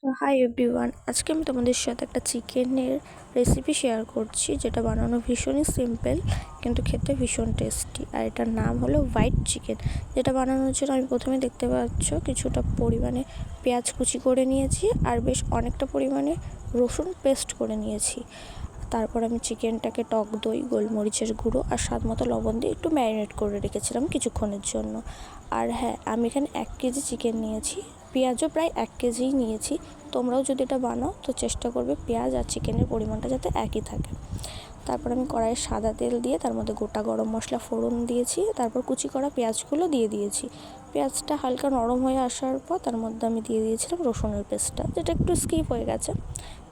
তো hi everyone, আজকে আমি তোমাদের সাথে একটা চিকেনের রেসিপি শেয়ার করছি, যেটা বানানো ভীষণই সিম্পল কিন্তু খেতে ভীষণ টেস্টি। আর এটার নাম হলো হোয়াইট চিকেন। যেটা বানানোর জন্য আমি প্রথমে দেখতে পাচ্ছ কিছুটা পরিমাণে পেঁয়াজ কুচি করে নিয়েছি আর বেশ অনেকটা পরিমাণে রসুন পেস্ট করে নিয়েছি। তারপর আমি চিকেনটাকে টক দই, গোলমরিচের গুঁড়ো আর স্বাদ মতো লবণ দিয়ে একটু ম্যারিনেট করে রেখেছিলাম কিছুক্ষণের জন্য। আর হ্যাঁ, আমি এখানে 1 কেজি চিকেন নিয়েছি, পেঁয়াজও প্রায় 1 কেজিই নিয়েছি। তোমরাও যদি এটা বানাও তো চেষ্টা করবে পেঁয়াজ আর চিকেনের পরিমাণটা যাতে একই থাকে। তারপর আমি কড়াইয়ে সাদা তেল দিয়ে তার মধ্যে গোটা গরম মশলা ফোড়ন দিয়েছি। তারপর কুচি করা পেঁয়াজগুলো দিয়ে দিয়েছি। পেঁয়াজটা হালকা নরম হয়ে আসার পর তার মধ্যে আমি দিয়ে দিয়েছিলাম রসুনের পেস্টটা, যেটা একটু স্কিপ হয়ে গেছে।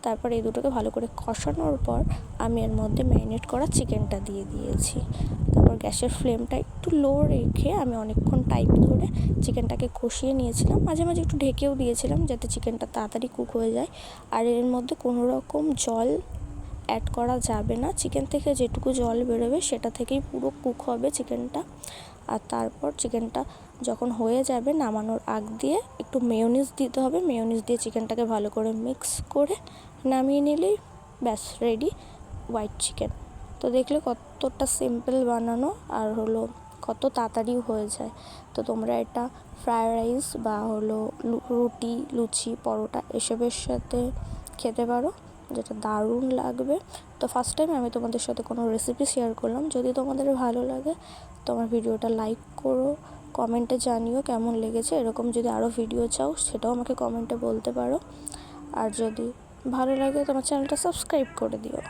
তারপর এই দুটোকে ভালো করে কষানোর পর আমি এর মধ্যে ম্যারিনেট করা চিকেনটা দিয়ে দিয়েছি। তারপর গ্যাসের ফ্লেমটা একটু লো রেখে আমি অনেকক্ষণ টাইম ধরে চিকেনটাকে কষিয়ে নিয়েছিলাম। মাঝে মাঝে একটু ঢেকেও দিয়েছিলাম যাতে চিকেনটা তাড়াতাড়ি কুক হয়ে যায়। আর এর মধ্যে কোনো রকম জল অ্যাড করা যাবে না। চিকেন থেকে যেটুকু জল বেরোবে সেটা থেকেই পুরো কুক হবে চিকেনটা। আর তারপর চিকেনটা যখন হয়ে যাবে নামানোর আগ দিয়ে একটু মেয়োনিজ দিতে হবে। মেয়োনিজ দিয়ে চিকেনটাকে ভালো করে মিক্স করে নামিয়ে নিলেই ব্যাস রেডি হোয়াইট চিকেন। তো দেখলে কতটা সিম্পল বানানো আর হলো কত তাড়াতাড়ি হয়ে যায়। তো তোমরা এটা ফ্রায়েড রাইস বা হলো রুটি, লুচি, পরোটা এসবের সাথে খেতে পারো, যেটা দারুণ লাগবে। তো ফার্স্ট টাইম আমি তোমাদের সাথে কোনো রেসিপি শেয়ার করলাম। যদি তোমাদের ভালো লাগে তোমার ভিডিওটা লাইক করো, কমেন্টে জানিও কেমন লেগেছে। এরকম যদি আরও ভিডিও চাও সেটাও আমাকে কমেন্টে বলতে পারো। আর যদি ভালো লাগে তোমার চ্যানেলটা সাবস্ক্রাইব করে দিও।